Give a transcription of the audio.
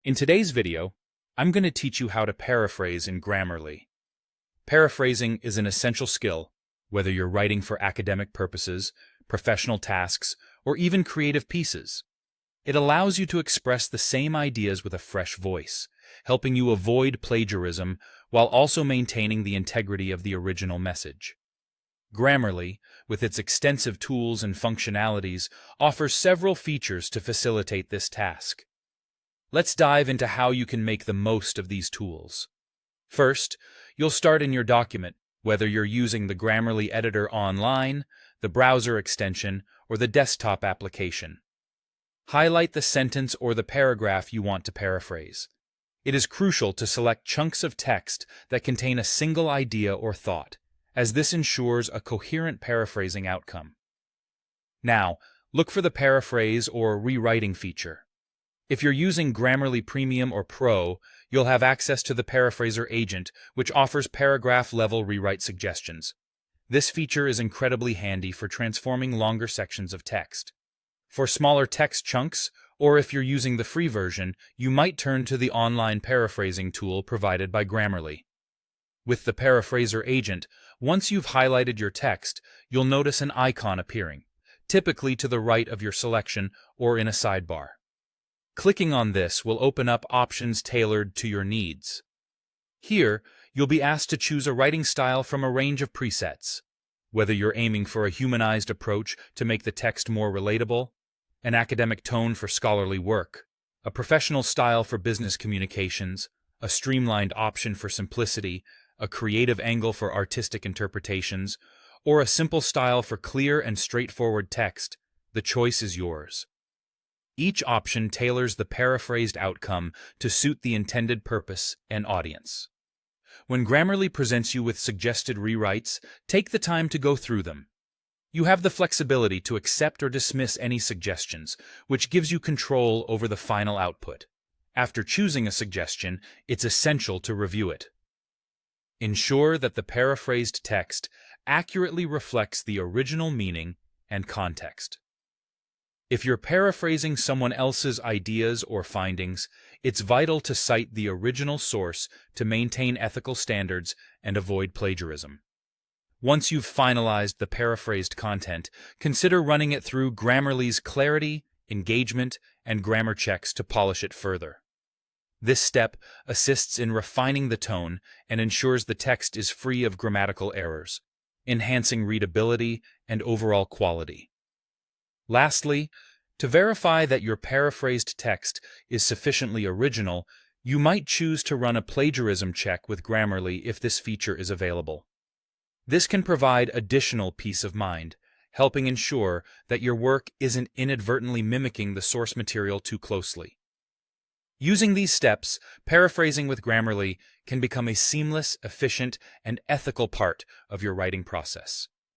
In today's video, I'm going to teach you how to paraphrase in Grammarly. Paraphrasing is an essential skill, whether you're writing for academic purposes, professional tasks, or even creative pieces. It allows you to express the same ideas with a fresh voice, helping you avoid plagiarism while also maintaining the integrity of the original message. Grammarly, with its extensive tools and functionalities, offers several features to facilitate this task. Let's dive into how you can make the most of these tools. First, you'll start in your document, whether you're using the Grammarly editor online, the browser extension, or the desktop application. Highlight the sentence or the paragraph you want to paraphrase. It is crucial to select chunks of text that contain a single idea or thought, as this ensures a coherent paraphrasing outcome. Now, look for the paraphrase or rewriting feature. If you're using Grammarly Premium or Pro, you'll have access to the Paraphraser agent, which offers paragraph-level rewrite suggestions. This feature is incredibly handy for transforming longer sections of text. For smaller text chunks, or if you're using the free version, you might turn to the online paraphrasing tool provided by Grammarly. With the Paraphraser agent, once you've highlighted your text, you'll notice an icon appearing, typically to the right of your selection or in a sidebar. Clicking on this will open up options tailored to your needs. Here, you'll be asked to choose a writing style from a range of presets, whether you're aiming for a humanized approach to make the text more relatable, an academic tone for scholarly work, a professional style for business communications, a streamlined option for simplicity, a creative angle for artistic interpretations, or a simple style for clear and straightforward text. The choice is yours. Each option tailors the paraphrased outcome to suit the intended purpose and audience. When Grammarly presents you with suggested rewrites, take the time to go through them. You have the flexibility to accept or dismiss any suggestions, which gives you control over the final output. After choosing a suggestion, it's essential to review it. Ensure that the paraphrased text accurately reflects the original meaning and context. If you're paraphrasing someone else's ideas or findings, it's vital to cite the original source to maintain ethical standards and avoid plagiarism. Once you've finalized the paraphrased content, consider running it through Grammarly's clarity, engagement, and grammar checks to polish it further. This step assists in refining the tone and ensures the text is free of grammatical errors, enhancing readability and overall quality. Lastly, to verify that your paraphrased text is sufficiently original, you might choose to run a plagiarism check with Grammarly if this feature is available. This can provide additional peace of mind, helping ensure that your work isn't inadvertently mimicking the source material too closely. Using these steps, paraphrasing with Grammarly can become a seamless, efficient, and ethical part of your writing process.